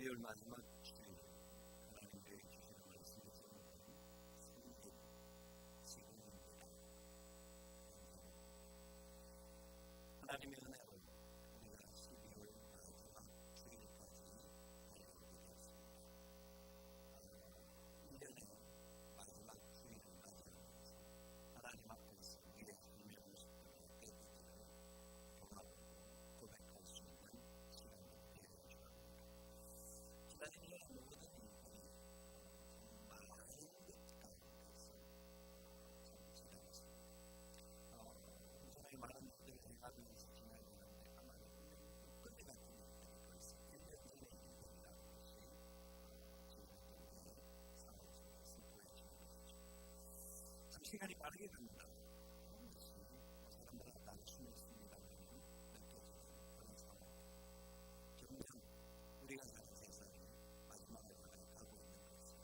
12월 마지막 주일 하나님께 주시는 말씀의 제목은 섬김 시간입니다. 하나님의 은혜로 우리가 12월 마지막 주일까지 살아오게 되었습니다. 1년의 마지막 주일을 맞이하면서 하나님 앞에서 우리의 삶의 모습들을 깨닫기를 경험하고 고백할 수 있는 시간이 되어 주옵니다. 기다리는 모든 일들이 많은 것 가운데서 참 지나갔습니다. 우선의 많은 일들을 해가면서 지나가는데 가만히 보면 끝내 같은 일들이 벌써 1년 전의 일들이라는 것이 지금 우리의 삶을 속에서 보여지는 것이죠. 참 시간이 빠르게 간다고 것이 사람들한테 단순히 있습니다만 느껴지는 그런 상황. 점점 우리가 사는 세상에 마지막을 향해 가고 있는 것을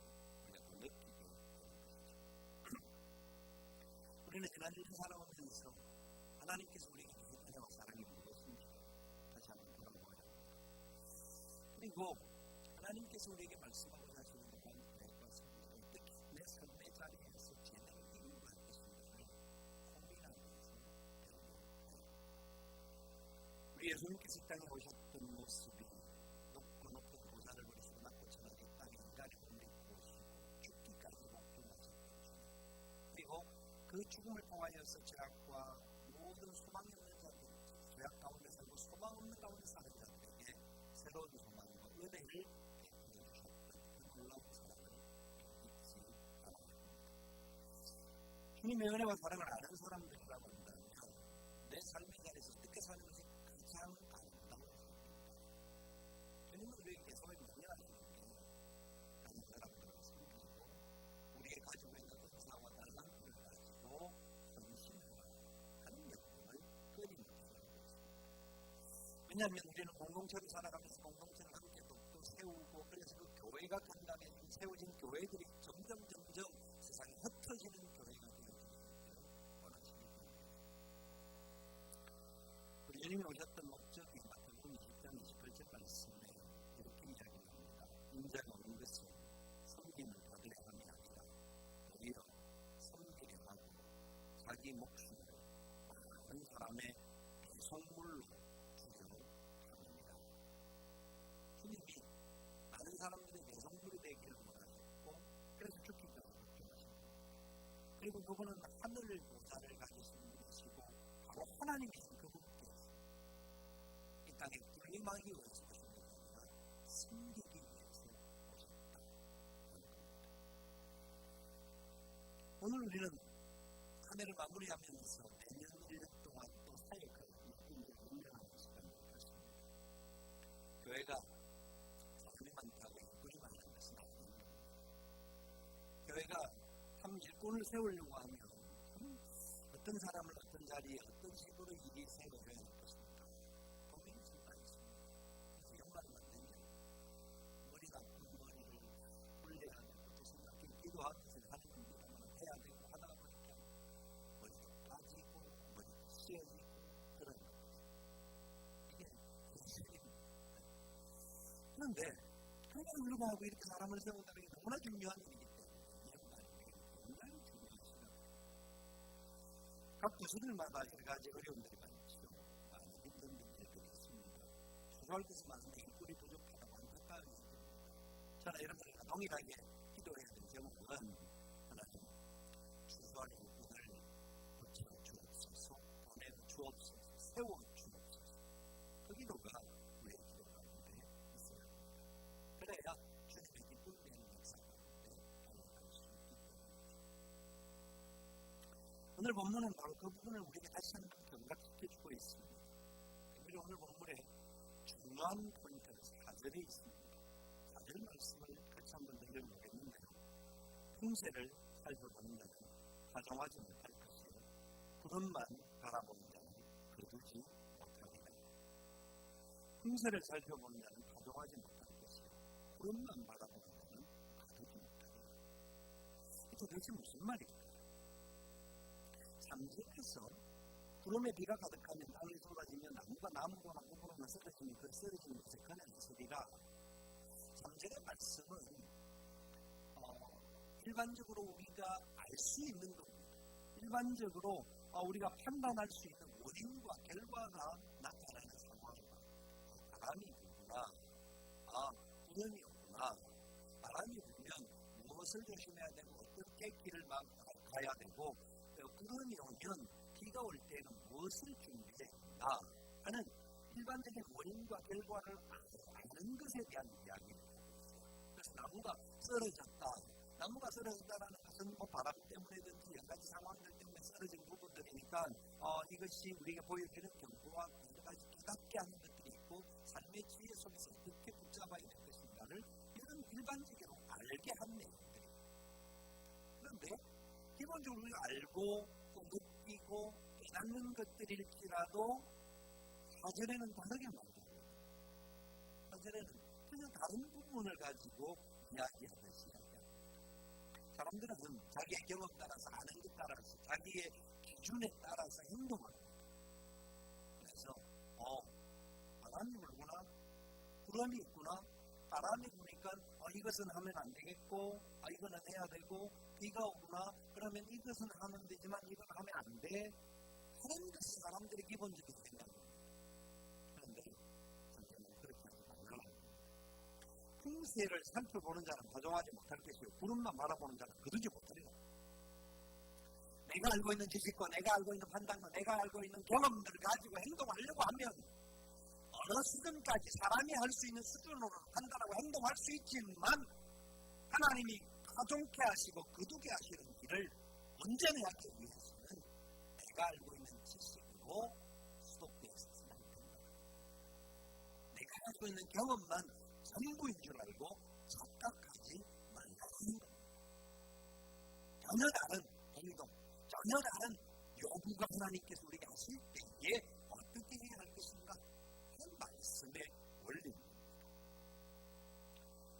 우리가 또 느끼게 되는 것이죠. 우리는 지난 1년 살아오면서 하나님께서 우리에게 주신 은혜와 사랑이 무엇인지 다시 한번 돌아보아야 합니다. 그리고 하나님께서 우리에게 말씀하고자 하시는 그런 계획과 소리를 어떻게 내 삶의 자리에서 제대로 이루어갈 것인가를 고민하면서 배우려고 해요. 우리 예수님께서 이 땅에 오셨던 모습이 높고 높은 보좌를 버리시고 낮고 천하게 땅에 인간의 몸을 입고 오시고 죽기까지 복종하셨던 주님, 그리고 그 죽음을 통하여서 죄악과 모든 소망이 없는 자들, 죄악 가운데 살고 소망 없는 가운데 사는 자들에게 새로운 소망과 은혜를 베풀어 주셨던 그 놀라운 사랑을 잊지 말아야 합니다. 주님의 은혜와 사랑을 아는 사람들이라고 한다면 내 삶의 자리에서 어떻게 사는 것이 가장 아름다운 삶입니다. 주님은 우리에게 계속을 명령하는 게 다른 사람들을 섬기고 우리가 가지고 있는 은사와 달란트를 가지고 헌신하는 명령을 끊임없이 하고 있습니다. 왜냐하면 우리는 공동체로 살아가면서 공동체를 함께 돕고 세우고, 그래서 그 교회가 간다면 세워진 교회들이 점점 세상에 흩어지는 교회가 되어지기를 원하시기 때문입니다. 우리 주님이 오셨던 목적이 마태복음 20장 28절 말씀에 이렇게 이야기를 합니다. 인자가 오는 것은 섬김을 받으려 함이 아니라 오히려 섬기려 하고 자기 목숨을 많은 사람의 배송물로 주려 합니다. 주님이 많은 사람들의 배송물이 되기를 원하셨고, 그래서 죽기까지 걱정하십니다. 그리고 그분은 하늘 보좌를 가지신 분이시고 바로 하나님이신 그분께서 이 땅에 불림하기 위해서 오신 것이 아니라 섬기기 위해서 오셨다 하는 겁니다. 오늘 우리는 한 해를 마무리하면서 내년 1년 동안 또 사역을 이끌고 운영하는 시간을 갖습니다. 교회가 사람이 많다고 일꾼이 많은 것은 아닙니다. 교회가 참 일꾼을 세우려고 하면 어떤 사람을 어떤 자리에 어떤 식으로 일이 세워져야 할 것입니까? 고민이 참 많습니다. 그래서 연말을 만들면 머리 나쁜 머리를 돌려야 되고 또 생각해 기도하면서 하는 일만 해야 되고 하다 보니까 머리도 빠지고 머리도 씌어지고 그런 거죠. 이게 현실입니다. 그런데 그럼에도 불구하고 이렇게 사람을 세운다는 게 너무나 중요한 일이기 때문에 이 연말이 굉장히 중요한 시간입니다. 각 부서들마다 여러 가지 어려움들이 많죠. 많은 힘든 일들이 있습니다. 주소할 것은 많은데 일꾼이 부족하다고 안타까운 일들입니다. 저는 여러분들과 동일하게 기도해야 될 제목은 하나님 주소할 일꾼을 붙여 주옵소서, 보내 주옵소서, 세워 주옵소서. 그 기도가 우리의 기도 가운데 있어야 합니다. 그래야 주님의 기쁨 되는 역사 가운데 달려갈 수 있기 때문이죠. 오늘 본문은 바로 그 부분을 우리에게 다시 한번 경각시켜주고 있습니다. 그리고 오늘 본문에 중요한 포인트는 4절에 있습니다. 4절 말씀을 같이 한번 들려보겠는데요. 풍세를 살펴보는 자는 가정하지 못할 것이요 구름만 바라보는 자는 거두지 못하리라. 풍세를 살펴보는 자는 가정하지 못할 것이요 구름만 바라보는 자는 거두지 못하리라. 이게 도대체 무슨 말일까요? 3절에서 구름에 비가 가득하면 땅이 쏟아지며 나무가 나무가 한꺼번에 쓰러지면 그 쓰러지는 것에 그늘 있으리라. 3절의 말씀은 일반적으로 우리가 알 수 있는 겁니다. 일반적으로 우리가 판단할 수 있는 원인과 결과가 나타나는 상황입니다. 바람이 불구나, 구름이 오구나, 바람이 불면 무엇을 조심해야 되고 어떻게 길을 가야 되고 구름이 오면 비가 올 때는 무엇을 준비해야 한다 하는 일반적인 원인과 결과를 아는 것에 대한 이야기입니다. 그래서 나무가 쓰러졌다라는 것은 바람 때문에든지 여러 가지 상황들 때문에 쓰러진 부분들이니까 이것이 우리에게 보여주는 경고와 여러 가지 깨닫게 하는 것들이 있고 삶의 지혜 속에서 어떻게 붙잡아야 될 것인가를 이런 일반적으로 알게 한 내용들입니다. 그런데 기본적으로 우리가 알고 또 느끼고 깨닫는 것들일지라도 사전에는 다르게 말합니다. 사전에는 전혀 다른 부분을 가지고 이야기하듯이 이야기합니다. 사람들은 자기의 경험 따라서 아는 것 따라서 자기의 기준에 따라서 행동합니다. 그래서 바람이 불구나 구름이 있구나 바람이 부니까 이것은 하면 안 되겠고 이거는 해야 되고 비가 오구나 그러면 이것은 하면 되지만 이건 하면 안 돼 하는 것이 사람들의 기본적인 생각입니다. 그런데 성경은 그렇게 하지 말라고 합니다. 풍세를 살펴보는 자는 거종하지 못할 것이요 구름만 바라보는 자는 거두지 못하리라. 내가 알고 있는 지식과 내가 알고 있는 판단과 내가 알고 있는 경험들을 가지고 행동하려고 하면 어느 수준까지 사람이 할 수 있는 수준으로 판단하고 행동할 수 있지만 하나님이 가종케 하시고 거두게 하시는 길을 온전하게 위해서는 내가 알고 있는 지식으로 수독되어 있어서는 안 된다. 내가 알고 있는 경험만 전부인 줄 알고 착각하지 말라는 겁니다. 전혀 다른 행동, 전혀 다른 요구가 하나님께서 우리에게 하실 때에 어떻게 해야 할 것인가 하는 말씀의 원리입니다.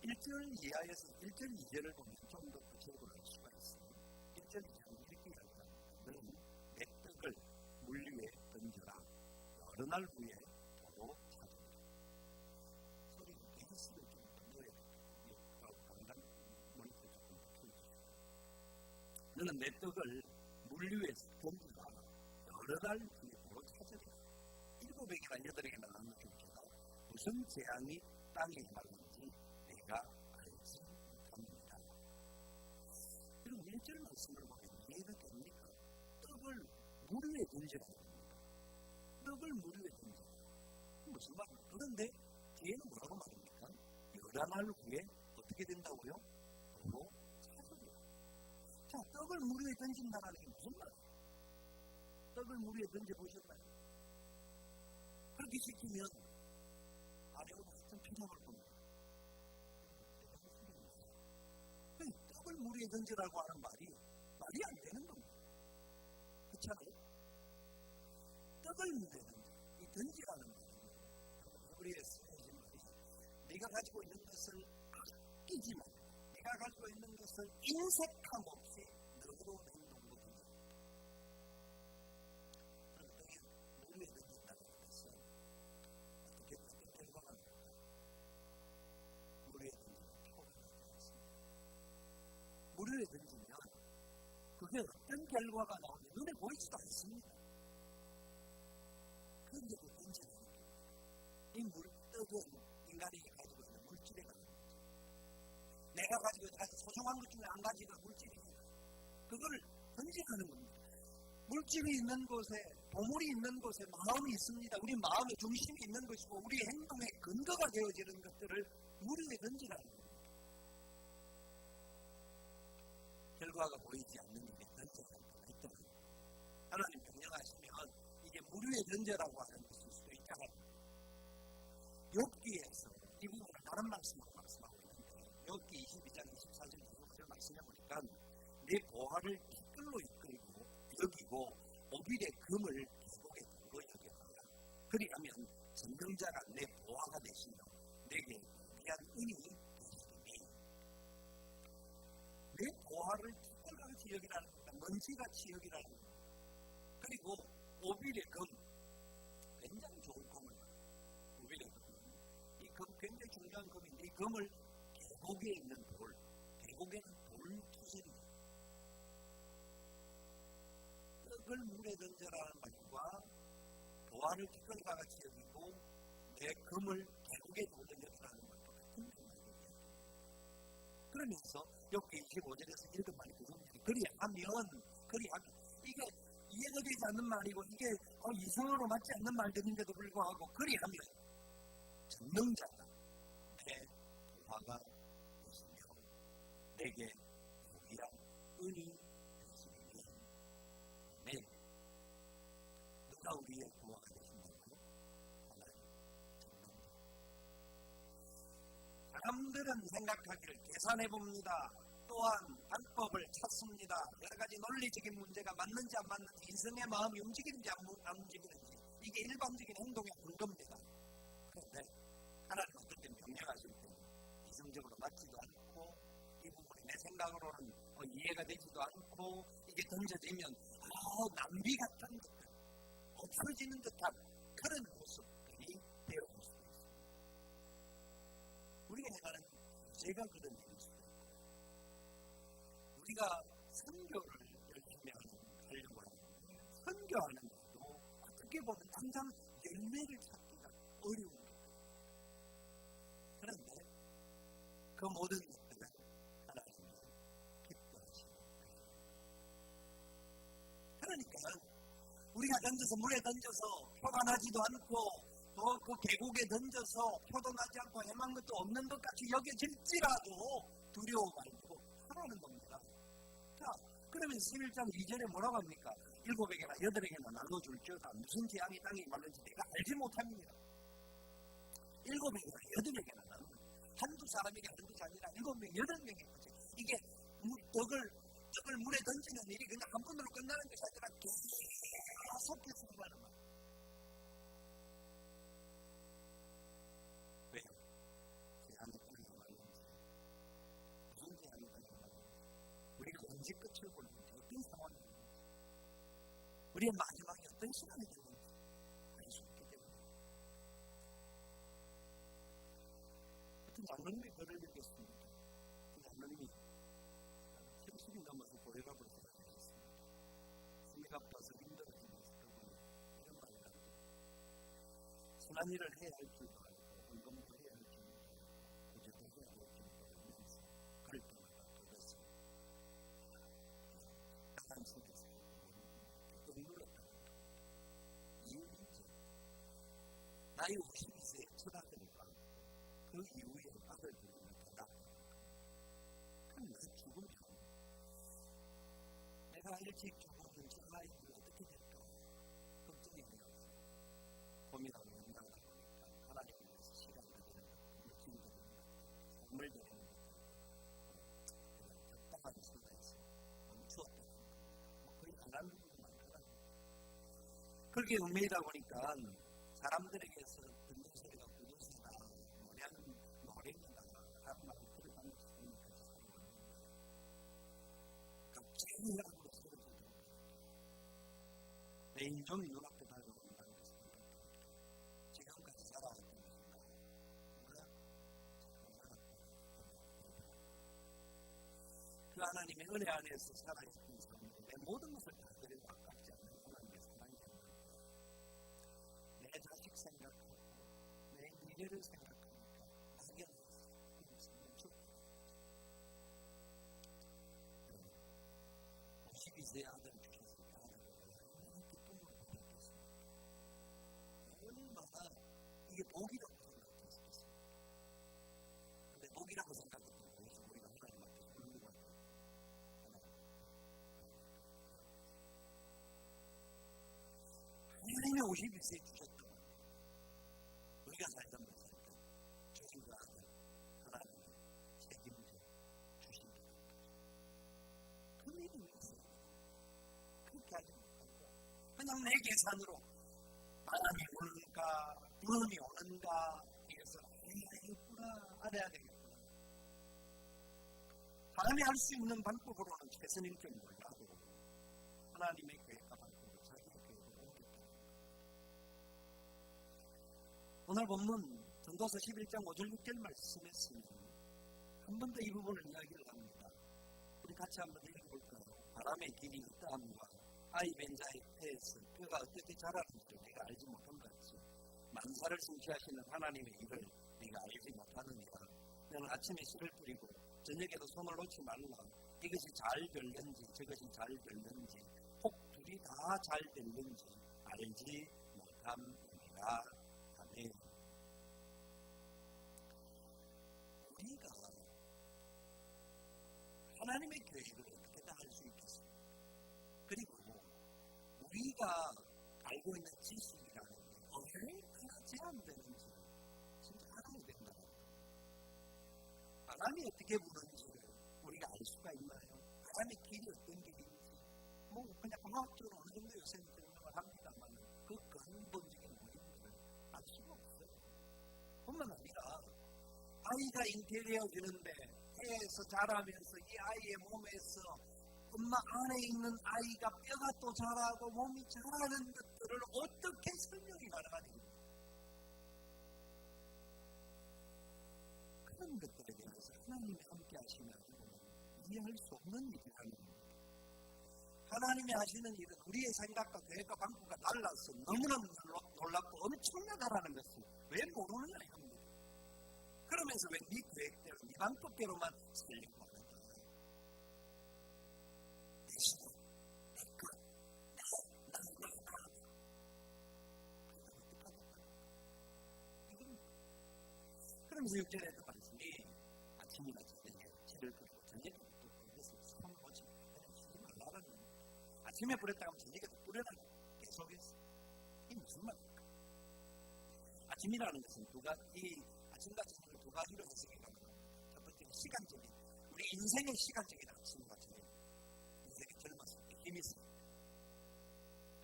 1절 이하에서 1절 2절을 보면 좀 더 구체적으로 알 수가 있어요. 1절 2절은 이렇게 이야기합니다. 너는 내 떡을 물 위에 던져라. 여러 날 후에 도로 찾으리라. 소리 베이스를 좀 더 넣어야 됩니다. 강단 모니터 조금 더 키워주시고. 너는 내 떡을 물 위에 던져라. 여러 날 후에 도로 찾으리라. 7에게나 8에게나 나누는 중에서 무슨 재앙이 땅에 임하는지 내가 알지 못합니다. 그리고 1절 말씀을 보면 이해가 됩니까? 떡을 물 위에 던지라고 합니다. 떡을 물 위에 던지라. 무슨 말입니까? 그런데 뒤에는 뭐라고 말합니까? 여러 날 후에 어떻게 된다고요? 도로 찾으리라. 자, 떡을 물 위에 던진다는 게 무슨 말이에요? 떡을 물 위에 던져보셨나요? 그렇게 시키면 아래로 같은 표정을 봅니다. 떡을 물 위에 던지라고 하는 말이 안 되는 겁니다. 그렇잖아요? 떡을 물 위에 던져. 이 던지라는 말은 우리의 쓰여진 말이 네가 가지고 있는 것을 아끼지 말고 네가 가지고 있는 것을 인색함 없이 너그러운 행동으로 던져. 그럼 떡이 물 위에 던진다고 해서 어떻게 결과가 나올까? 물 위에 던지면 표가 나지 않습니다. 물 위에 던지면 그게 어떤 결과가 나오는지 눈에 보이지도 않습니다. 그런데 그 던지는 이 떡은 인간이 가지고 있는 물질에 가는 거죠. 내가 가지고 있는 가장 소중한 것 중에 한 가지가 물질입니다. 그거를 던지는 겁니다. 물질이 있는 곳에, 보물이 있는 곳에 마음이 있습니다. 우리 마음의 중심이 있는 것이고 우리의 행동의 근거가 되어지는 것들을 물 위에 던지라는 겁니다. 결과가 보이지 않는 일에 던져야 할 때가 있다는 겁니다. 하나님 명령하시면 이게 물 위에 던져라고 하는 것일 수도 있다는 겁니다. 욥기에서 이 부분을 다른 말씀으로 말씀하고 있는데 욥기 22장 24절 25절 말씀해 보니까 내 보화를 티끌로 이끌고 여기고 오빌의 금을 계곡의 돌로 여겨라. 그리하면 전명자가 내 보화가 되시며 내게 귀한 은이 되시리니. 내 보화를 티끌같이 여기라는 겁니다. 먼지같이 여기라는 겁니다. 그리고 오빌의 금, 굉장히 좋은 금을 오빌의 금, 이 금 굉장히 중요한 금인데 이 금을 계곡에 있는 돌, 계곡에는 돌투성이다. 그걸 물에 던져라는 말과 보화를 티끌과 같이 여기고 내 금을 계곡에 던져라는 말과 같은 말이에요. 그러면서 여기 25절에서 읽은 말이 그겁니다. 그리하면 이게 이해가 되지 않는 말이고 이게 이성으로 맞지 않는 말들인데도 불구하고 그리하면 전능자가 내 보화가 되시며 내게 유일한 은이 되시리니 아멘. 누가 우리의 보화가 되신다고? 하나님 전능자. 사람들은 생각하기를 계산해봅니다. 또한 방법을 찾습니다. 여러 가지 논리적인 문제가 맞는지 안 맞는지, 인생의 마음이 움직이는지 안 움직이는지, 이게 일반적인 행동의 근거입니다. 그런데 하나님 어떨 때 명령하실 때 이성적으로 맞지도 않고 이 부분이 내 생각으로는 이해가 되지도 않고 이게 던져지면 낭비 같은 듯한 없어지는 듯한 그런 모습들이 되어올 수도 있습니다. 우리가 행하는 제가 그런 일일 수도 있고 우리가 선교를 열심히 하려고 하는데 선교하는 것도 어떻게 보면 당장 열매를 찾기가 어려운 거예요. 그런데 그 모든 것들은 하나님이 기뻐하시고 그러니까 우리가 던져서 물에 던져서 표가 나지도 않고 또 그 계곡에 던져서 표도 나지 않고 해만 것도 없는 것 같이 여겨질지라도 두려워 말고 하라는 겁니다. 자, 그러면 11장 2절에 뭐라고 합니까? 7에게나 8에게나 나눠줄지어다 무슨 재앙이 땅에 말는지 내가 알지 못합니다. 7에게나 8에게나 나눠 한두 사람에게 하는 것이 아니라 7명, 8명의 거죠. 이게 떡을 물에 던지는 일이 그냥 한 번으로 끝나는 것이 아니라 계속해서 하는 거예요. 왜요? 재앙이 땅에 말는지 무슨 재앙이 땅에 말는지 우리가 언제 끝을 볼는지 어떤 상황이 있는지 우리의 마지막에 어떤 시간이 되는지 알 수 있기 때문에 어떤 장로님의 글을 읽겠습니다. 그 장로님이 70이 넘어서 고혈압을 걸렸습니다. 숨이 아파서 힘들어지면서 그분이 이런 말을 합니다. 순한 일을 해야 할 줄도 알고 헌금도 해야 할 줄도 알고 구제도 해야 할 줄도 알면서 그럴 때마다 도대체 땅 속에서 억눌렀다는 겁니다. 이유는 이제 나이 52세에 첫 아들을 낳고 그 이후에 아들들을 다 낳았다는 겁니다. 그럼 나 죽으면 내가 일찍 죽으면 저 아이들이 어떻게 될까 걱정이 되어서 고민하고 연락을 보니까 하나님을 위해서 시간을 드리는 것도 물질 드리는 것도 선물 드리는 것도 그냥 적당하게 선다해서 너무 추웠다는 겁니다. 거의 안 하는 부분이 많더라고요. 그렇게 음매이다 보니까 사람들에게서 듣는 소리가 구두쇠다 노래입니다 라는 말을 들어가면서 지금까지 살아왔는데 갑자기 하고 소리 들고 내 인종이 눈앞에 달려온다는 것을 생각합니다. 지금까지 살아왔던 것인가 뭔가 잘 살았다 그 하나님의 은혜 안에서 살아있던 삶에 내 모든 것을 다 드리고 아깝지 않는 하나님의 사랑이 된다. 내 자식 생각하고 내 미래를 생각하니까 막연해서 그것은 죽다. 52세의 아들 주셨으니까 아들을 얼마나 기쁨으로 받았겠습니까? 얼마나 이게 복이라고 생각했겠습니까? 근데 복이라고 생각했던 거에서 우리가 하나님 앞에 울고 할 때 하나님이 51세에 주셨던 우리가 살던 것 살 때 주신 그 아들 하나님이 책임져 주신 것 그 믿음이 있어요. 그렇게 하지 못하고 그냥 내 계산으로 바람이 오는가 구름이 오는가 이래서 해야 되겠구나 알아야 되겠구나 사람이 할 수 있는 방법으로는 최선일 줄 몰라도 하나님의 계획과 방법을 자기의 계획으로 옮겼다는 겁니다. 오늘 본문 전도서 11장 5절 6절 말씀했으면 한 번 더 이 부분을 이야기를 합니다. 우리 같이 한번 읽어볼까요? 바람의 길이 어떠함과 아이 벤자의 폐에서 그가 어떻게 자라는지 내가 알지 못한 것 같이 만사를 성취하시는 하나님의 일을 내가 알지 못하느니라. 너는 아침에 씨를 뿌리고 저녁에도 손을 놓지 말라. 이것이 잘 될는지 저것이 잘 될는지 혹 둘이 다 잘 될는지 알지 못함이니라. 아멘. 우리가 하나님의 계획을 어떻게 다 알 수 있겠습니까? 그리고 우리가 알고 있는 지식이라는 게 얼마나 제한되는지 진짜 알아야 된다는 거예요. 바람이 어떻게 부는지를 우리가 알 수가 있나요? 바람의 길이 어떤 길인지 그냥 과학적으로 어느 정도 요새는 설명을 합니다만 그 근본적인 원인들을 알 수가 없어요. 뿐만 아니라 아이가 잉태되어지는데 폐에서 자라면서 이 아이의 몸에서 엄마 안에 있는 아이가 뼈가 또 자라고 몸이 자라는 것들을 어떻게 설명이 가능하니? 그런 것들에 대해서 하나님이 함께 하시면 이해할 수 없는 일이라는 겁니다. 하나님이 하시는 일은 우리의 생각과 계획과 방법과 달라서 너무나 놀랍고 엄청나다라는 것을 왜 모르느냐 이겁니다. 그러면서 왜 네 계획대로 네 방법대로만 살려고 하느냐. 내 시간, 내 것, 나. 그러면서 6절에 했던 말씀이 아침이나 저녁에 채를 뿌리고 저녁에 또 그것을 손 놓지 말라는 겁니다. 아침에 뿌렸다가 하면 저녁에도 뿌려라고 계속했어요. 이게 무슨 말입니까? 아침이라는 것은 아침과 저녁을 두 가지로 해석해 가능합니다. 첫 번째는 시간적인, 우리 인생의 시간적인 아침과 저녁. 인생의 젊었을 때 힘이 있을 때.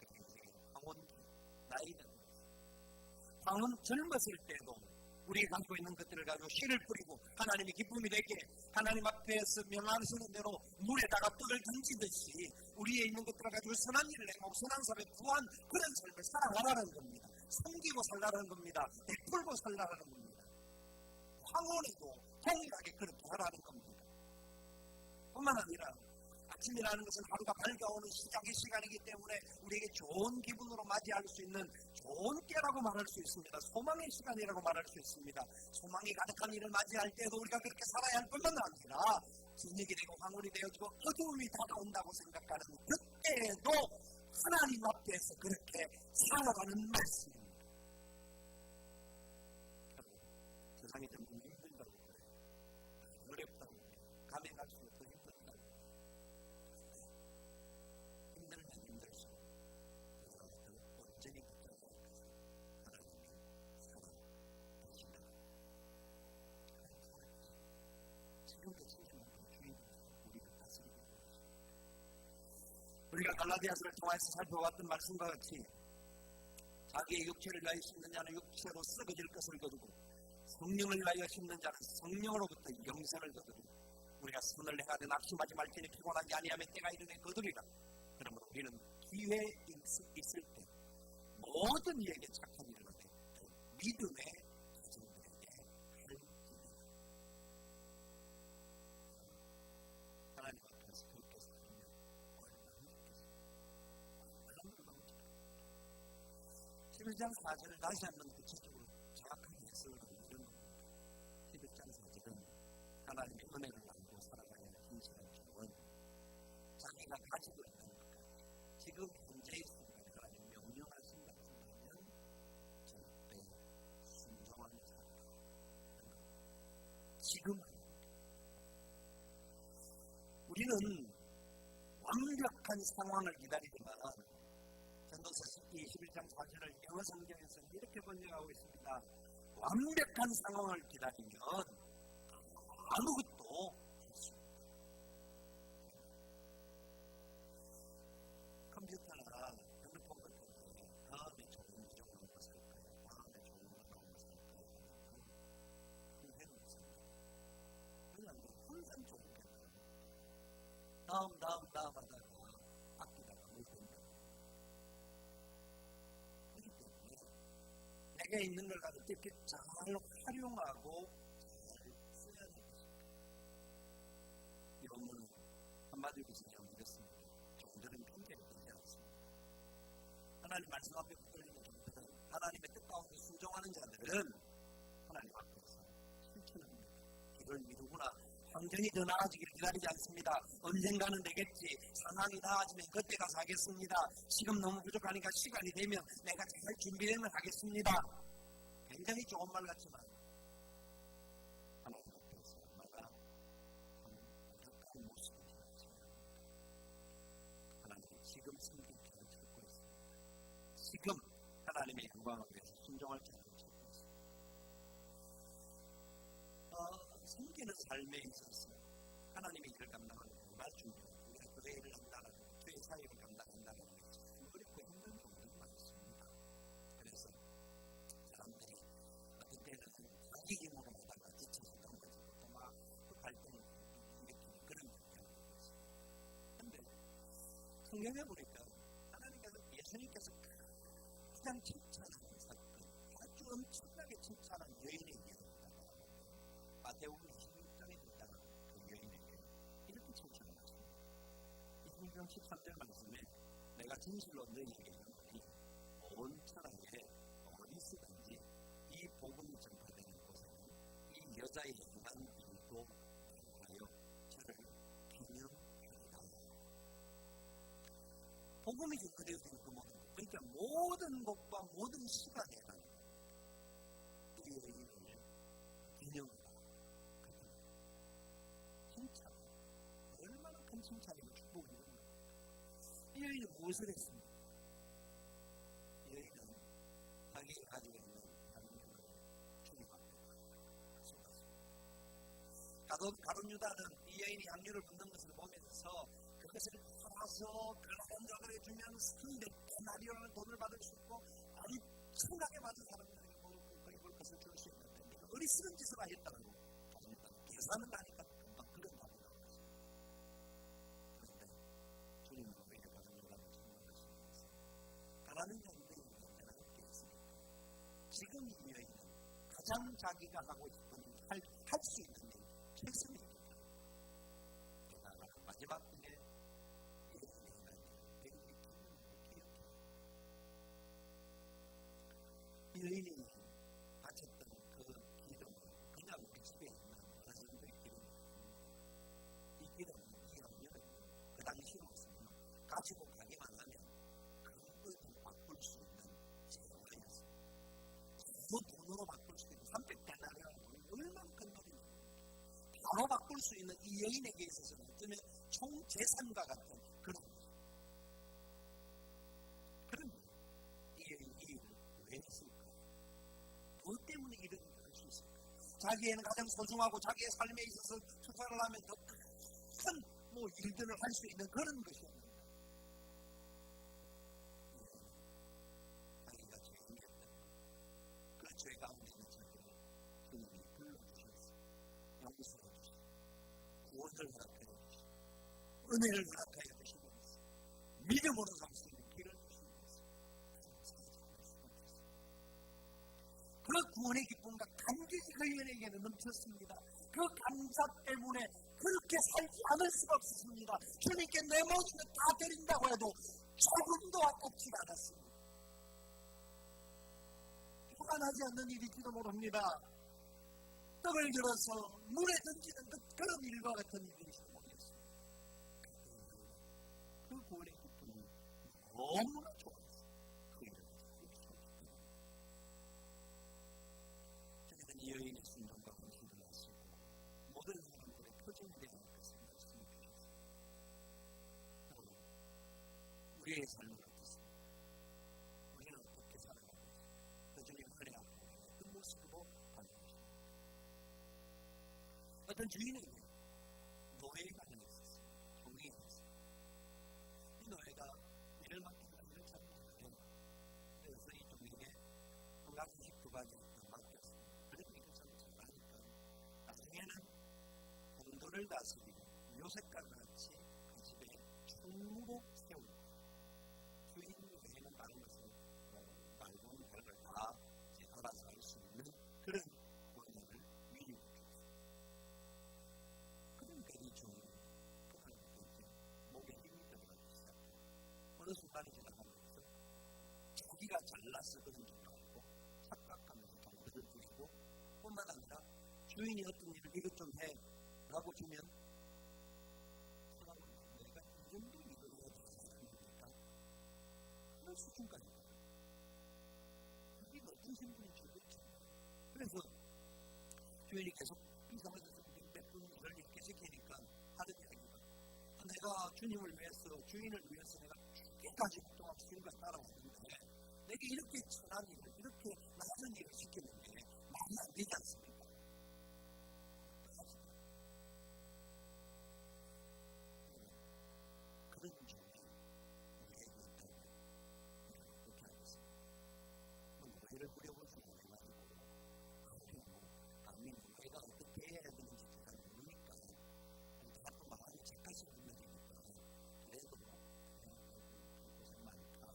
그리고 인생의 황혼기, 나이는. 젊었을 때도 우리가 갖고 있는 것들을 가지고 씨를 뿌리고 하나님의 기쁨이 되게 하나님 앞에서 명하시는 대로 물에다가 떡을 던지듯이 우리에 있는 것들을 가지고 선한 일을 행하고 선한 사람의 구한 그런 삶을 살아가라는 겁니다. 섬기고 살라는 겁니다. 베풀고 살라는 겁니다. 황혼에도 동일하게 그렇게 하라는 겁니다. 뿐만 아니라 아침이라는 것은 하루가 밝아오는 시작의 시간이기 때문에 우리에게 좋은 기분으로 맞이할 수 있는 좋은 때라고 말할 수 있습니다. 소망의 시간이라고 말할 수 있습니다. 소망이 가득한 일을 맞이할 때도 우리가 그렇게 살아야 할 뿐만 아니라 저녁이 되고 황혼이 되어지고 어두움이 다가온다고 생각하는 그때에도 하나님 앞에서 그렇게 살아가는 말씀입니다. 세상이 점점 힘들다고 그래요. 어렵다고 그래요. 감에 갈수록 더 힘들다고 그래요. 힘들면 힘들수록 그것을 온전히 붙잡아야 해서 하나님이 살아계신다. 지금도 진정한 주인으로서 우리를 다스리고 있습니다. 우리가 갈라디아서를 통해서 살펴봤던 말씀과 같이 자기의 육체를 위하여 심는 자는 육체로 썩어질 것을 거두고 성령을 위하여 심는 자는 성령으로부터 영생을 거두리라. 우리가 선을 행하되 낙심하지 말지니 피곤하지 아니하면 때가 이르되 거두리라. 그러므로 우리는 기회 있을 때 모든 이에게 착한 일을 하되 믿음의 자손들에게 할지니라. 하나님 앞에서 그렇게 살면 얼마나 좋겠습니까? 11장 4절을 다시 한번 구체적으로 정확하게 해석을 하는 이런 겁니다. 11장 4절은 하나님의 은혜를 나누고 살아가야 하는 힘쓰는 기원, 자기가 가지고 있는 것까지 지금 현재의 순간에 하나님 명령하신다고 생각하면 절대 순종하며 살아가는 겁니다. 지금 우리는 완벽한 상황을 기다리지만 전도서 11장 4절을 영어 성경에서 이렇게 번역하고 있습니다. 완벽한 상황을 기다리면 아무것도 할 수 없다. 컴퓨터나 핸드폰 같은 게 다음에 좋은 기종 나오고 살 거야. 다음에 좋은 거 나오고 살 거야. 그런 있습니다. 그냥 항상 좋은 게 나와요. 다음 하다가 아끼다가 못 된다. 그렇기 때문에 내게 있는 걸 가지고 이렇게 잘 활용하고 잘 써야 되겠습니다. 한마디로 그냥 이렇습니다. 종들은 핑계를 대지 않습니다. 하나님 말씀 앞에 붙들리는 종들은 하나님의 뜻 가운데 순종하는 자들은 하나님 앞에서 실천합니다. 이걸 미루구나. 환경이 더 나아지길 기다리지 않습니다. 언젠가는 되겠지. 상황이 나아지면 그때 가서 하겠습니다. 지금 너무 부족하니까 시간이 되면 내가 잘 준비되면 하겠습니다. 굉장히 좋은 말 같지만 하나님 앞에서 얼마나 어려운 모습을 보여줍니다. 하나님이 지금 성경편을 찾고 있습니다. 지금 하나님의 영광을 위해서 순종할 자를 찾고 있습니다. 섬기는 삶에 있어서 하나님의 일을 감당하는 게 얼마나 중요해요. 우리가 교회 일을 감당하고 교회 사역을 감당한다는 게 참 어렵고 힘든 경우도 많습니다. 그래서 사람들이 어떤 때는 자기 힘으로 하다가 지쳐서 넘어지고 또 막 그 갈등을 일으키는 그런 경향이 있습니다. 그런데 성경에 보니까 하나님께서 예수님께서 가장 칭찬하는 사건, 아주 엄청나게 칭찬한 여인의 이야기를 마태복음 26장에 등장한 그 여인에게 이렇게 칭찬을 하십니다. 26장 13절 말씀에 내가 진실로 너희에게 이르노니 온 천하에 어디서든지 이 복음이 전파되는 곳에는 이 여자의 행한 일도 하여 저를 기념하리라. 복음이 전파되어지는 그 모든 것, 그러니까 모든 것과 모든 시간에 이 여인을 기념하라. 칭찬. 얼마나 큰 칭찬이고 축복이고. 이 여인은 무엇을 했습니까? 이 여인은 자기가 가지고 있는 양육을 주님 앞에 쏟았습니다. 가룟 유다는 이 여인이 양육을 붓는 것을 보면서 그것을 팔아서 가난한 자들에게 주면 300데나리온이라는 돈을 받을 수 있고 엄청나게 많은 사람들에게 먹을 것을 줄 수 있는데 내가 어리석은 짓을 하였다고 계산을 하니까 금방 그런 답이 나왔습니다. 그런데 주님은 오히려 가장 요란을 전망하시면서 가난한 자들이 언제나 함께 있으니까 지금 이 여인은 가장 자기가 하고 싶은 할 수 있는 일 최선입니다. 게다가 마지막 때에 이 여인의 행한 일을 배우기 기억해요. 이 여인이 바쳤던 그 기름을 그냥 우리 집에 있는 어른들의 기름이 이 기름은 이 염려는 그 당시로서는 가지고 가기만 하면 금으로 바꿀 수 있는 재화였습니다. 그 돈으로 바꿀 수 있는 300데나리온이라는 돈이 얼마나 큰 돈입니까? 바로 바꿀 수 있는 이 여인에게 있어서는 어쩌면 총 재산과 같은 그런 이 여인이 이 일을 왜 했을까? 무엇 때문에 이런 일을 할 수 있을까? 자기에는 가장 소중하고 자기의 삶에 있어서 투자를 하면 더 큰 일들을 할 수 있는 그런 것이었는데 자기가 죄인이었다. 그 죄 가운데 있는 자기를 주님이 불러주셨어요. 용서해 주시고 구원을 허락해 주시고 은혜를 허락하여 주시고 믿음으로 살 수 있는 길을 주시고 그 구원의 기쁨과 감격이 그 여인에게는 넘쳤습니다. 그 감사 때문에 그렇게 살지 않을 수가 없었습니다. 주님께 내 모든 것 다 드린다고 해도 조금도 아깝지 않았습니다. 불안하지 않는 일일지도 모릅니다. 떡을 들어서 물에 던지는 그런 일과 같은 일일지도 모르겠습니다. 그 구원의 기쁨이 너무나 좋았어요. 그 일을 저희는 이 여인의 순종과 헌신을 하시고 모든 사람들의 표징이 되는 것을 말씀해 주셨습니다. 우리의 삶은 어떻습니까? 우리는 어떻게 살아가고 있습니까? 그 주님 은혜 앞에 어떤 모습으로 반응하십니까? 어떤 주인에게 노예가 하나 있었어요. 종이 하나 있었어요. 이 노예가 일을 맡기는 일을 잘 못해요. 그래서 이 종에게 한 가지씩 두 가지 맡겼습니다. 그래도 이걸 참 잘하니까 나중에는 본도를 다스리고 요셉과 같이 그 집에 총무로 세우고 주인 외에는 다른 것을 말고는 별걸 다 알아서 할 수 있는 그런 권한을 위임해 줬어요. 그러니까 이 종은 그걸 이제 잘났어 그런 줄 알고 착각하면서 동료를 부리고 뿐만 아니라 주인이 어떤 일을 이것 좀 해 라고 주면 사람은 내가 이 정도 일을 해야 되겠습니까? 그런 수준까지 가요. 이게 어떤 신분인지 모르겠죠. 그래서 주인이 계속 이상해서 몇분 일을 이렇게 시키니까 하는 이야기가 내가 주님을 위해서 주인을 위해서 내가 죽기까지 동안 주님과 따라왔는데 내게 이렇게 천한 일을 이렇게 낮은 일을 시키는 게 말이 안 되지 않습니까? 그런 주인이 우리에게 있다면 우리는 어떻게 하겠습니까? 노예를 부려볼 수 있는 가지고 감히 노예가 어떻게 해야 되는지 제가 모르니까 제가 또 마음이 착하신 분들이니까 그래도 고생 많다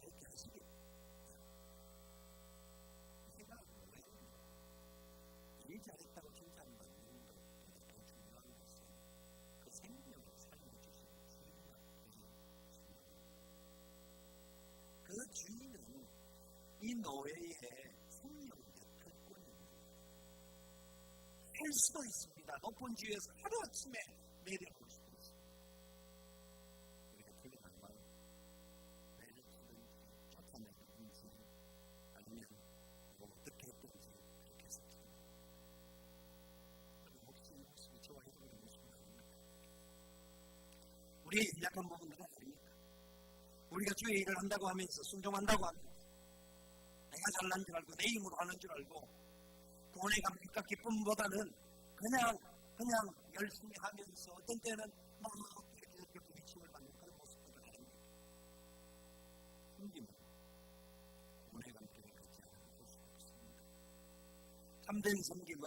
이렇게 하시겠다. 제가 노예는 일 잘했다고 칭찬받는 것보다 더 중요한 것은 그 생명을 살려주시는 주인이라고 그 주인은 이 노예의 생명의 특권입니다. 할 수도 있습니다. 높은 지위에서 하루아침에 내려올 수도 있습니다. 우리가 불행한 마음, 내려치든지 쫓아내든지 아니면 뭐 어떻게 했든지 그렇게 해서 혹시 이 모습이 좋아해서 그런 모습은 아닙니까? 우리의 약한 부분들은 아닙니까? 우리가 주의 일을 한다고 하면서 순종한다고 하면서 내가 잘난 줄 알고 내 힘으로 하는 줄 알고 구원의 감격과 기쁨보다는 그냥 열심히 하면서 어떤 때는 막 이렇게 부딪힘을 받는 그런 모습들을 아닙니까? 숨김은 구원의 감격을 갖지 않으면 볼 수 없습니다. 참된 섬김은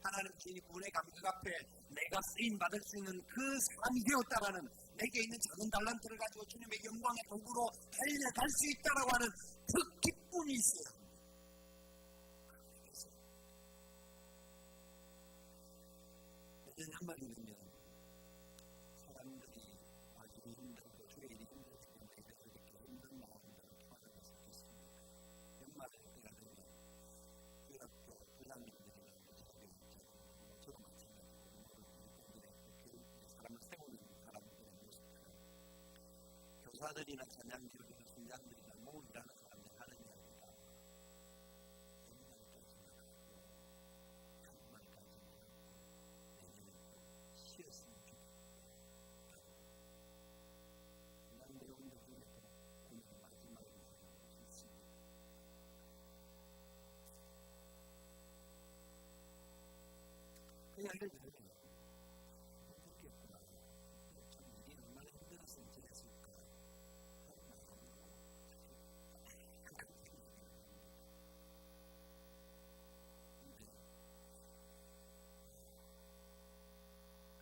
하나님 주인이 구원의 감격 앞에 내가 쓰임 받을 수 있는 그 사람이 되었다라는 내게 있는 작은 달란트를 가지고 주님의 영광의 도구로 달려갈 수 있다라고 하는 그 기쁨이 있어야 합니다. 그래서 내년 연말이 되면 사람들이 아주 힘들고 주의 일이 힘들기 때문에 이렇게 힘든 마음들을 토하는 것을 믿습니다. 연말에 때가 되면 유학교 부장님들이나 저도 마찬가지고 사람을 세우는 사람들의 모습들은 교사들이나 찬양팀이나 순장들이나 모으라는 사람들이 하는 이야기가 연말까지 내년에 쉬었으면 좋겠다. 난 내용들 중에서 오늘 마지막으로 있습니다. 그 이야기를 들으면 그렇겠구나. 참 일이 얼마나 힘들었으면 저랬을까.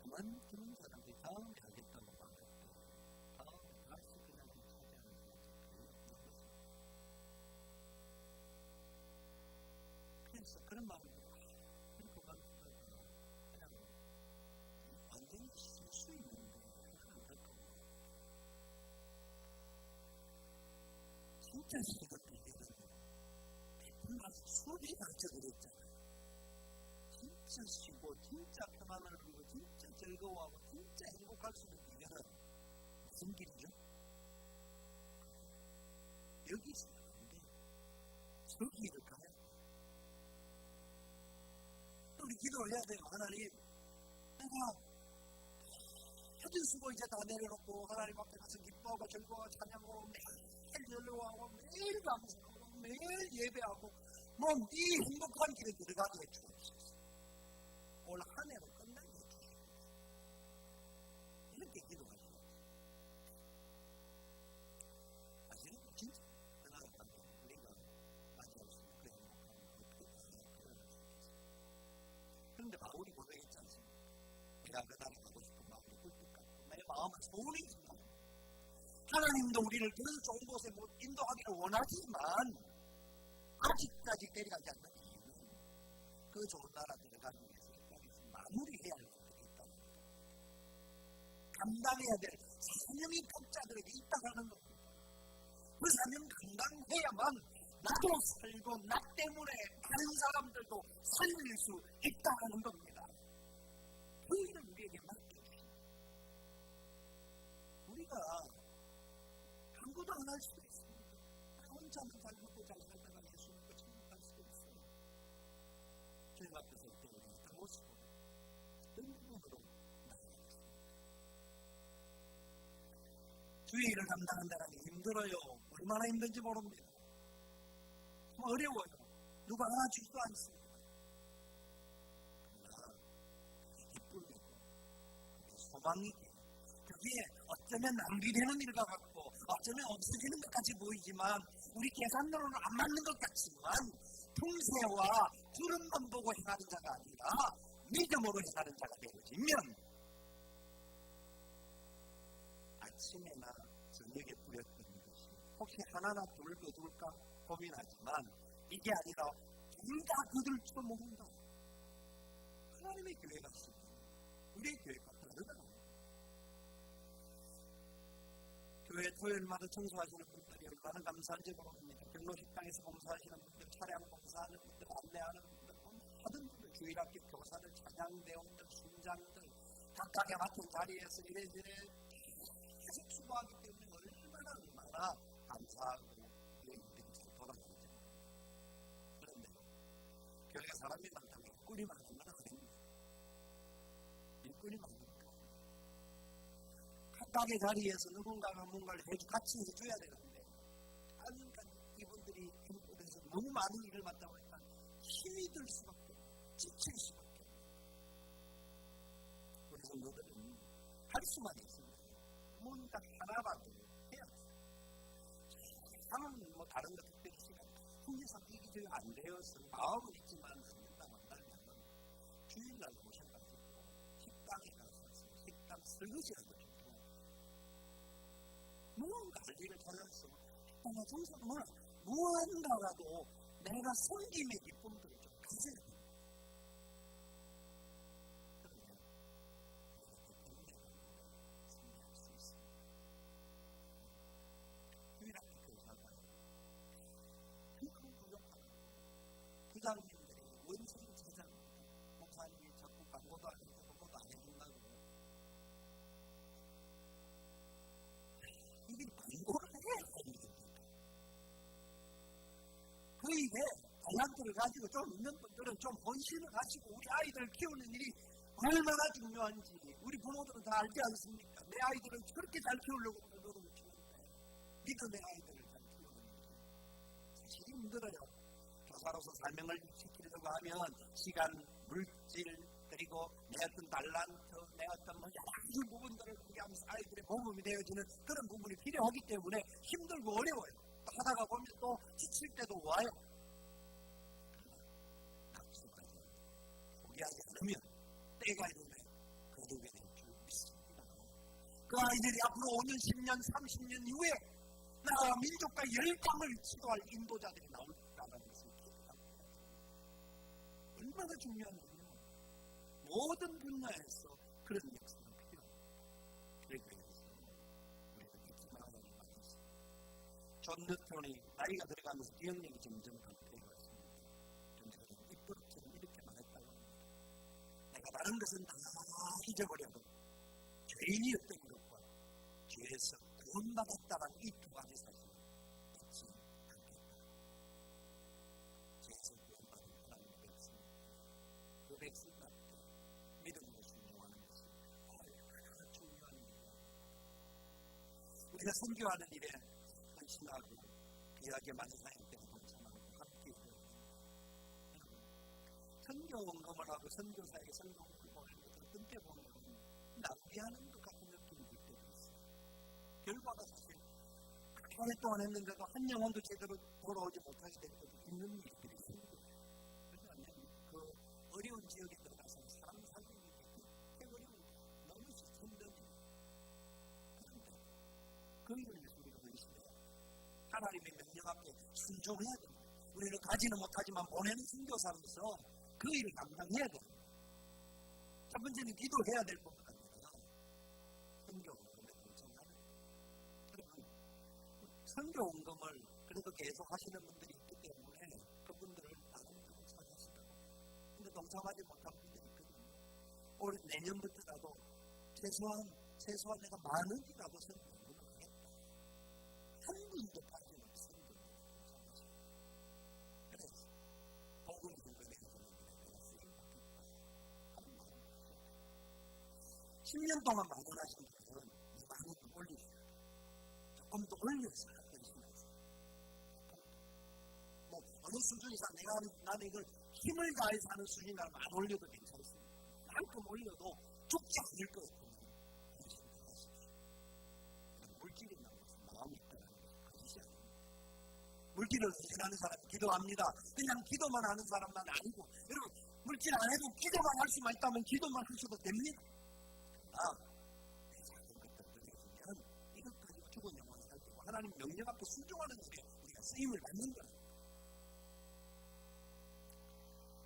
그만두는 사람들이 다음에 하겠다고 말했고 다음에 다시 그냥 차지하는 것이 그래서 그런 마음으로 그만두다가 그냥 완전히 쉴 수 있는데 그건 안 될 거고 진짜 시간을 베풀 가서 수업이 가르쳐 드렸잖아요. 진짜 쉬고 진짜 평안을 누리고 진짜 즐거워하고 진짜 행복할 수 있는 길은 무슨 길이죠? 여기 있으면 안 돼. 저기를 가야 돼. 우리 기도를 해야 돼요. 하나님 내가 모든 수고 이제 다 내려놓고 하나님 앞에 가서 기뻐하고 즐거워하고 찬양하고 매일 즐거워하고 매일 감사하고 매일 예배하고 네 행복한 길에 들어가게 해주옵소서. 올 한 해로 끝나게 해주옵소서. 이렇게 기도하죠. 사실은 진짜 그날까지 우리가 맞이할 수 있는 그 행복함을 어떻게 표현할 수 있겠어요. 그런데 바울이 고백했지 않습니까? 내가 그날에 가고 싶은 마음이 꿀떡 같고 내 마음은 소원이지만 하나님도 우리를 그 좋은 곳에 못 인도하기를 원하지만 아직까지 데려가지 않는 이유는 그 좋은 나라 들어가기 위해서 마무리해야 할 것들이 있다는 겁니다. 감당해야 될 사명이 각자들에게 있다는 겁니다. 그 사명 감당해야만 나도 살고 나 때문에 다른 사람들도 살릴 수 있다는 겁니다. 그 일을 우리에게 맡겨주십니다. 우리가 아무것도 안 할 수도 있습니다. 혼자만 잘 먹고 잘 살다가 예수 믿고 천국갈 수도 있어요. 주님 앞에서 또 우리가 그 모습으로 어떤 부분으로 나아가겠습니까? 주의 일을 감당한다는 게 힘들어요. 얼마나 힘든지 모릅니다. 어려워요. 누가 알아주지도 않습니다. 그러나 기쁨이고 소망이고 그게 어쩌면 낭비되는 일과 같고 어쩌면 없어지는 것까지 보이지만 우리 계산으로는 안 맞는 것 같지만 풍세와 구름만 보고 행하는 자가 아니라 믿음으로 행하는 자가 되어지면 아침에나 저녁에 뿌렸던 것이 혹시 하나나 둘 거둘까 고민하지만 이게 아니라 둘 다 거둘지도 모른다. 하나님의 교회가 있으면 우리의 교회가 다르다. 교회 토요일마다 청소하시는 분들이 얼마나 감사한지 모릅니다. 경로식당에서 봉사하시는 분들, 차량 봉사하는 분들, 안내하는 분들, 모든 분들, 주일학교 교사들, 찬양대원들, 순장들 각각의 맡은 자리에서 이래저래 계속 수고하기 때문에 얼마나 감사하고 교회인들이 돌아가는지. 그런데 교회가 사람이 많다고 일꾼이 많은 건 아닙니다. 일꾼이 많은 건 각각의 자리에서 누군가가 뭔가를 같이 해줘야 되는데 그러니까 이분들이 힘들어서 너무 많은 일을 맡다 보니까 힘이 들 수밖에 없고 지칠 수밖에 없고 우리 성도들은 할 수만 있습니다. 뭔가 하나라도 해야 돼요. 사람은 다른 거 특별히 시간 혼자서 이기적이 안 되어서 마음은 있지만 한다 만나면 주일날 오셔가지고 식당에 가서 식당 설거지하고 무언가 할 일을 찾아서 식당에 정서 무언가라도 내가 섬김의 기쁨들을 좀 가져야 돼요. 그러면 우리가 그 승리할 수 있습니다. 주일학교 교사가 그만큼 부족하고 부장님들이 원수를 찾아옵니다. 목사님이 자꾸 광고도 안 해주고 그것도 안 해준다고 이게 광고를 해야 됩니다. 그 일에 달란트를 가지고 좀 있는 분들은 좀 본심을 가지고 우리 아이들 키우는 일이 얼마나 중요한지 우리 부모들은 다 알지 않습니까? 내 아이들을 그렇게 잘 키우려고 노력을 키우는데 믿음의 아이들을 잘 키우는 일이 사실 힘들어요. 교사로서 사명을 지키려고 하면 시간, 물질, 그리고 내 어떤 달란트, 내 어떤 여러 가지 부분들을 공개하면서 아이들의 모범이 되어지는 그런 부분이 필요하기 때문에 힘들고 어려워요. 또 하다가 보면 또 지칠 때도 와요. 낙수하지 포기하지 않으면 때가 이르면 거두게 될 줄 믿습니다. 그 아이들이 앞으로 5년, 10년, 30년 이후에 나라와 민족과 열강을 치도할 인도자들이 나올 거라는 것을 기억합니다. 얼마나 중요한지 모든 분야에서 그런 역사가 필요합니다. 그래서 우리가 잊지 말아야 할 것이 있습니다. 존 뉴턴이 나이가 들어가면서 기억력이 점점 감퇴해가 있습니다. 존 뉴턴이 이쁘처럼 이렇게 말했다고 합니다. 내가 다른 것은 다 잊어버려도 죄인이었던 것과 죄에서 구원받았다는 이 두 가지 사실을 잊지 않겠다. 죄에서 구원받은 하나님의 백성입니다. 그 백성과 믿음으로 순종하는 것은 얼마나 중요한 일이야. 우리가 선교하는 일에 헌신하고 귀하게 많은 사역 때문에 동참하고 함께 해요. 선교 원금을 하고 선교사에게 선교를 보내는 것을 어떤 때 보면 낭비하는 것 같은 느낌이 들 때도 있어요. 결과가 사실 그렇게 오랫동안 했는데도 한 영혼도 제대로 돌아오지 못하게 될 때도 있는 일들이 있습니다. 왜냐하면 그 어려운 지역에 들어가서 사람 살리는 게 그렇게 어려운 너무 힘든 그런데 그 일을 위해서 우리가 의심해야 돼요. 하나님의 명령 앞에 순종해야 돼요. 우리는 가지는 못하지만 보내는 선교사로서 그 일을 감당해야 돼요. 첫 번째는 기도해야 될 뿐만 아니라 선교를 동참하는 거예요. 선교 헌금을 그래도 계속 하시는 분들이 있기 때문에 그분들을 나름대로 사주시더라고요. 근데 동참하지 못한 분들이 있거든요. 올 내년부터라도 최소한 내가 10,000원이라도 선교 헌금을 하겠다. 한 분도 빠짐없이 선교를 동참하시고 그래서 복음이 헌금에 내가 쓰임받겠다 하는 마음을 가지고 10년 동안 10,000원 하신 분들은 20,000원 올리셔야 돼요. 조금 더 올려서 어느 수준 이상 나는 이걸 힘을 다해서 하는 수준이라면 안 올려도 괜찮습니다. 만큼 올려도 죽지 않을 것 같으면 당신이 하십시오. 물질이 나와서 마음이 있다는 것은 거짓이 아닙니다. 물질을 의존하는 사람이 기도합니다. 그냥 기도만 하는 사람만 아니고 여러분 물질 안 해도 기도만 할 수만 있다면 기도만 하셔도 됩니다. 그러나 작은 것들 들으시면 이것 가지고 죽은 영혼을 살피고 하나님 명령 앞에 순종하는 것에 우리가 쓰임을 받는 거예요.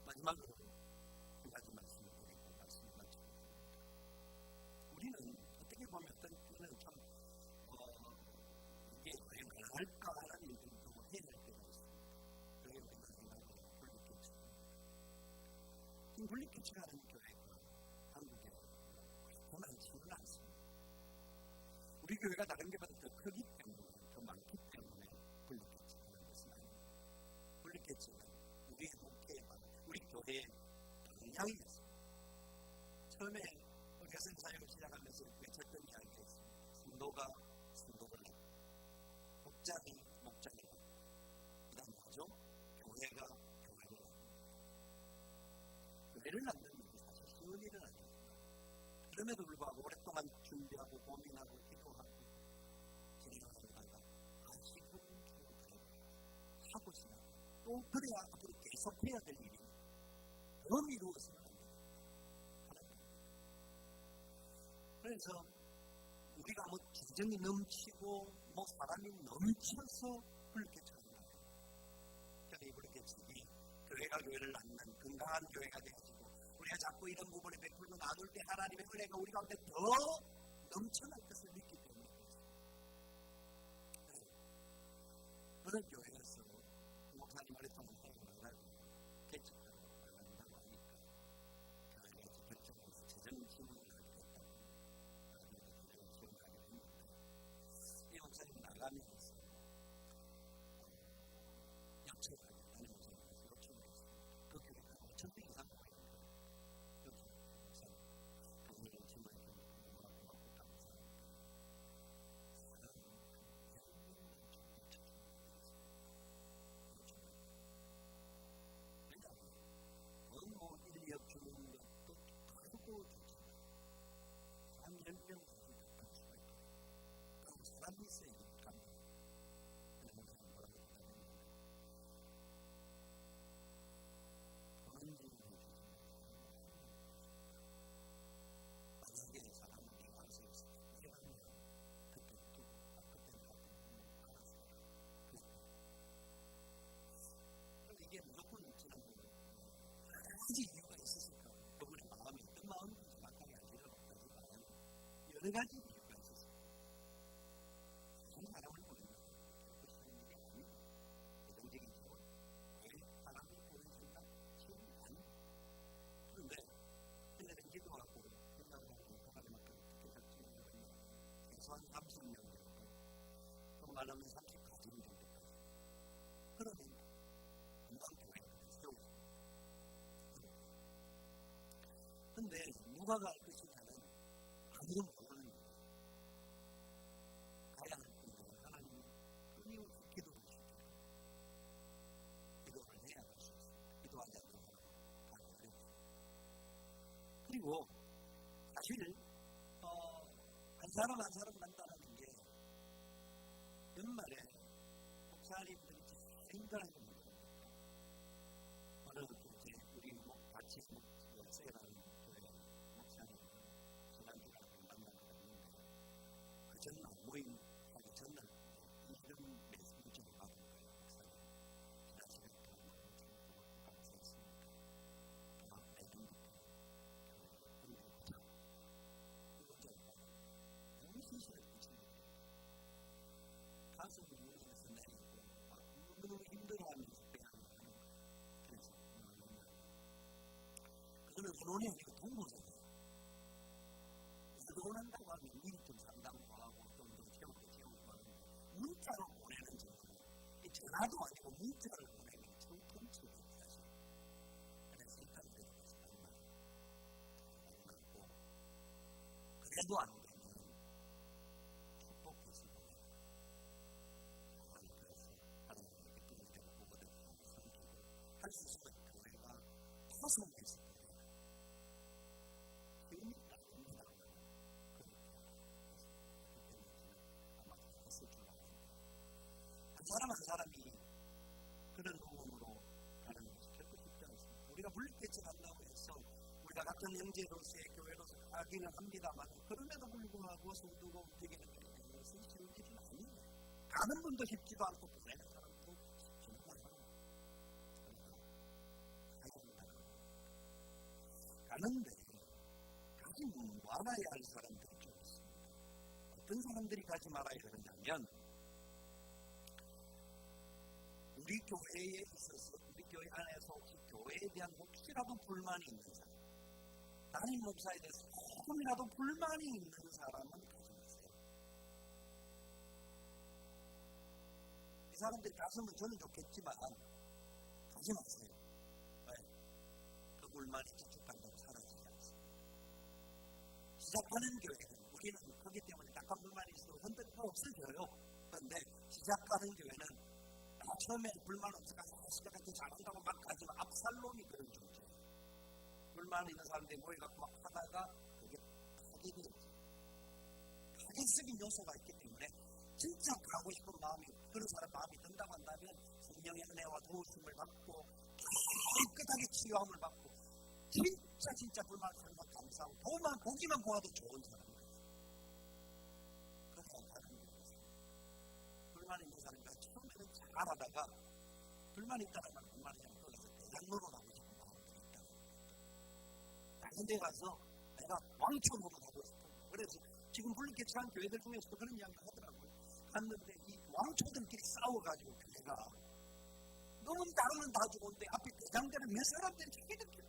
마지막으로 한 가지 말씀을 드리고 말씀을 마치겠습니다. 우리는 어떻게 보면 어떤 때는 참 이게 왜 가능할까 하는 일들도 해야 할 때가 있습니다. 그게 우리가 생각하는 분리개척입니다. 지금 분리개척하는 교회가 한국에 그렇게 많지는 않습니다. 우리 교회가 다른 교회보다 더 크기 때문에 더 많기 때문에 분리개척하는 것은 아닙니다. 분리개척은 우리의 목회에 우리 교회의 방향이었습니다. 처음에 교생 사역을 시작하면서 외쳤던 이야기가 있습니다. 성도가 성도를 낳고 목장이 목장을 낳고 그 다음 뭐죠? 교회가 교회를 낳습니다. 교회를 낳는 일이 사실 쉬운 일은 아닙니다. 그럼에도 불구하고 오랫동안 준비하고 고민하고 기도하고 진행하다가 아직은 하고 지나고 또 그래야 앞으로 계속해야 될 일입니다. 그런 이루어서는 안 됩니다. 그래서 우리가 뭐 재정이 넘치고 뭐 사람이 넘쳐서 불개척을 해요. 그러니까 이 불개척이 교회가 교회를 낳는 건강한 교회가 되어지고 우리가 자꾸 이런 부분에 베풀고 나눌 때 하나님의 은혜가 우리 가운데 더 넘쳐날 것을 믿기 때문에 그렇습니다. 어느 교회에서 목사님 오랫동안 사역을 하고 개척하고 나간다고 하니까 교회가 결정해서 재정 지원을 하게 됐다고 재정 지원을 하게 됐는데 이 목사님 나가면서 약속을 하게 담임 목사님께서 요청을 했습니다. 그 교회가 5,000명 이상 모이는 거예요. 여기 목사님 오늘은 지원해 주셔서 너무나 고맙고 감사합니다. 뭐 인력 주는 것도 크고 좋잖아요. 사람 10명 사실 격할 수가 있고 그리고 사람이 있어야 갑니다. 그래서 목사님 뭐라고 대답했는데 그런 질문을 해주시면 만약에 사람이 와서 해가면 그때는 또 그때는 알아서 그래서 이게 무조건 지난 가지 이유가 있었을까? 그분의 마음이 어떤 마음인지 정확하게 알지는 못하지만 여러 가지 이유가 있었습니다. 이 사람을 보는 것은 결코 쉬운 일이 아닙니다. 대동적이죠. 왜 사람이 보는 생각 쉬운 일이 아닙니다. 그런데 그날은 기도하고 생각을 하고 하나님 앞에 어떻게 살지 최소한 30년 정도 더 말하면 30가정 정도까지 그러면 금방 교회를 세우고 근데 누가 갈 것이냐는 아무도 모르는 거예요. 가야 할 분들은 하나님 끊임없이 기도를 주시죠. 기도를 해야 할 수 있습니다. 기도하지 않는 사람은 가기 어렵습니다. 그리고 사실 한 사람 한 사람 만나는 게 연말에 목사님들이 생각하는 겁니다. 어느 이제 우리 같이 세라는 그 전날 모임 하기 전날 이런 메시지를 받은 거예요. 목사님 지난 시간에 너무 감사했습니다. 다음 내년부터 교회를 보자. 이거 너무 신실했고 가슴 무너져서 내리고 막 너무 힘들어하면서 빼앗는 거예요. 그래서 그거는 언론이 아니고 동물이에요. 언론한다고 하면 미리 좀 상담도 하고 좀 더 채우고 하는데 문자로 보내는 전화는 전화도 아니고 문자를 보내는 게 참 통치예요 사실. 그래서 일단 그래서 맞고 그래도 안 되면 축복 교수를 하나님에게 뿌리되고 보고되고 섬기고 할 수 있으면 교회가 허성할 수 있어요. 의미가 없는 한 사람 한 사람이 그런 부분으로 가는 것이 결코 쉽지 않습니다. 우리가 물리개척 한다고 해서 우리가 같은 형제로서의 교회로서 가기는 합니다만 그럼에도 불구하고 성도가 움직이는 것은 쉬운 일은 아니에요. 가는 분도 쉽지도 않고 보내는 사람도 쉽지도 않아요. 가는데 가지 말아야 할 사람들이 좀 있습니다. 어떤 사람들이 가지 말아야 되느냐면 우리 교회에 있어서 우리 교회 안에서 혹시 교회에 대한 혹시라도 불만이 있는 사람, 담임 목사에 대해서 조금이라도 불만이 있는 사람은 가지 마세요. 이 사람들이 갔으면 저는 좋겠지만 가지 마세요. 왜? 그 불만이 지축한다고 사라지지 않습니다. 시작하는 교회는 우리는 그렇기 때문에 약간 불만이 있어도 흔들리가 없어져요. 그런데 시작하는 교회는 처음에 불만 없으니까 시작할 때 잘한다고 막 가지만 압살롬이 그런 존재예요. 불만 있는 사람들이 모여갖고 막 하다가 그게 파괴되지. 파괴적인 요소가 있기 때문에 진짜 가고 싶은 마음이 그런 사람 마음이 든다고 한다면 성령의 은혜와 도우심을 받고 깨끗하게 치유함을 받고 진짜 불만 설마 감사하고 보기만 보아도 좋은 사람이에요. 그렇게 하는 거예요. 불만 있는 사람이 처음에는 잘하다가 불만 있다는 말은 뭔 말이냐면 거기서 대장로로 가고 싶은 마음이 있다는 거예요. 다른 데 가서 내가 왕초로 가고 싶은 거예요. 그래서 지금 물리개척한 교회들 중에서도 그런 이야기를 하더라고요. 갔는데 이 왕초들끼리 싸워가지고 교회가 너무 다르면 다 좋은데 앞에 대장들은 몇 사람들이 자기들끼리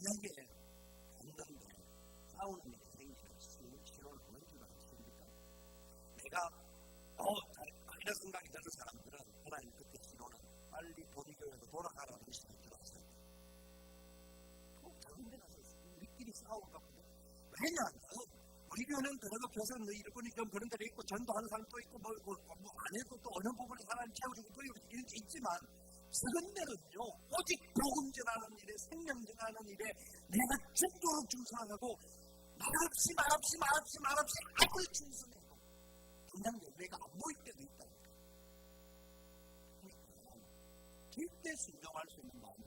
만약에 갔는데 싸우는 일이 생기면 신호를 보는 줄 아십니까? 내가 이런 생각이 드는 사람들은 하나님 그때 신호는 빨리 본교회로 돌아가라는 신호를 들었어요. 꼭 작은 데 가서 우리끼리 싸우거든요. 왜냐하면 우리 교회는 그래도 교사 일꾼이 좀 그런 데도 있고 전도하는 사람도 있고 안 해도 또 어느 부분에 하나님 채워주고 또 이렇게 있지만 적은 데는요 오직 복음 전하는 일에 생명 전하는 일에 내가 죽도록 충성하고 말없이 앞을 충성해도 그냥 열매가 안 보일 때도 있다. 그러니까 절대 순종할 수 있는 마음이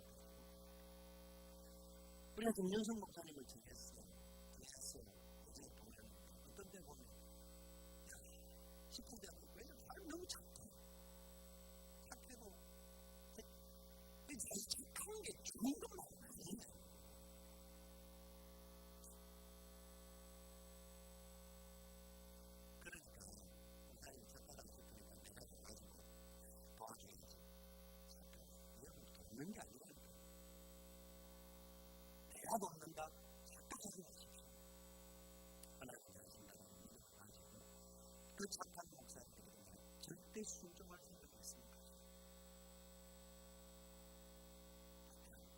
우리가 김윤성 목사님을 정했어요. 어제 보면 어떤 데 보면 10분 되면 왜 사람이 너무 착해도 착한 게 좋은 건 아니에요. 그러니까 목사님 착하다고 했으니까 내가 가지고 도와줘야지. 이건 돕는 게 아니라니까. 내가 돕는다? 착각하지 마십시오. 하나님이 하신다는 믿음을 가지고 그 착한 목사님들에게 절대 순종할 생각이 있습니다.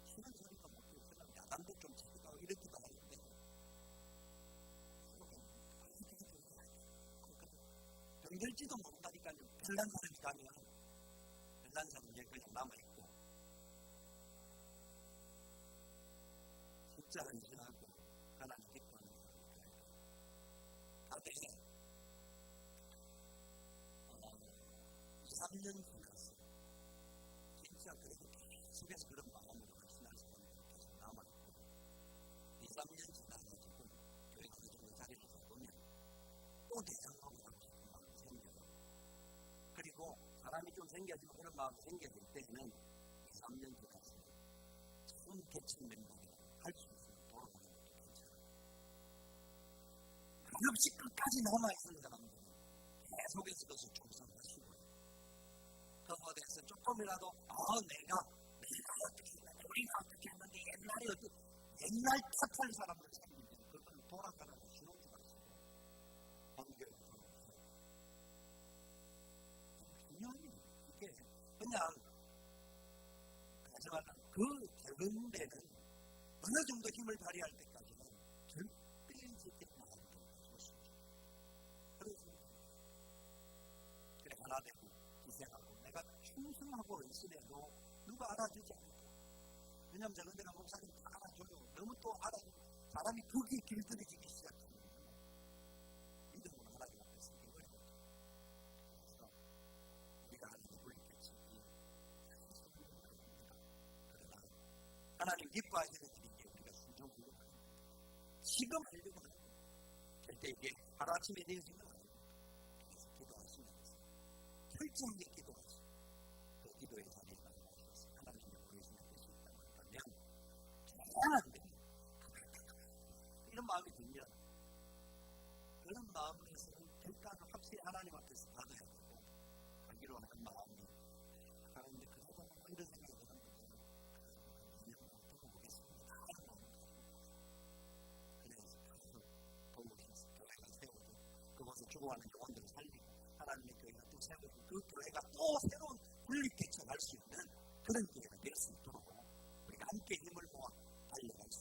쉬는 소리가 먹고 그냥 야단도 좀 치기도 하고 이렇기도 하는데 병들지도 모른다니까요. 별난 사람이 가면 별난 사람이 그냥 남아있고 진짜 헌신하고 하나님 기뻐하는 사람이 다들 2-3년 지났어요. 진짜 그래도 계속해서 그런 마음으로 헌신할 사람들이 계속 남아있고 2-3년 지나가지고 교회가 그 정도 자리를 잡으면 또 대장로가 하고 싶은 마음이 생겨요. 그리고 사람이 좀 생겨지면 그런 마음이 생겨질 때는 2-3년 지나서 처음 개척 멤버가 할 수 있으면 돌아가는 것도 괜찮아요. 없이 끝까지 남아있는 사람들은 계속해서 그것을 충성하시고 그것에서 조금이라도 내가 어떻게 했는데 우리가 어떻게 했는데 옛날 탓할 사람들 생기면 그걸 돌아가라고 주는 줄 알았어요. 관계를 중요한 일이에요. 이게 그냥 하지만 그 적은 데는 어느 정도 힘을 발휘할 때까지는 절대 지킬 마음을 가지고 싶죠. 그래 하나 되고 희생하고 내가 충성하고 있으려도 누가 알아주지 않을까. 왜냐하면 저런 데가 목사님 다 알아줘요. 너무 또 사람이 거기에 길들여지기 시작하면 믿음으로 하나님 앞에 서기 어려워요. 그래서 우리가 하나님 불리겠지. 그러나 하나님 기뻐하시는 일인데 우리가 순종하려고 하는 거예요. 지금 하려고 하는 거예요. 절대 이게 하루아침에 되어지는 건 아니고 그래서 기도하시면 돼요. 철저하게 기도하시고 그 기도의 자리에 나가셔서 하나님이 보여주는 것이 있다고 한다면 잘안돼 이런 마음이 들면 그런 마음에서는 결단을 확실히 하나님 앞에서 받아야 되고 가기로 하는 마음이 그런데 그러다 보면 이런 생각이 드는 거죠. 그냥 두고 보겠습니다 하는 마음을 가지고 그래서 계속 도우셔서 교회가 세우고 그곳에 죽어가는 영혼들을 살리고 하나님의 교회가 또 세우고 그 교회가 또 새로운 분립 개척할 수 있는 그런 기회가 될 수 있도록 우리가 함께 힘을 모아 달려갈 수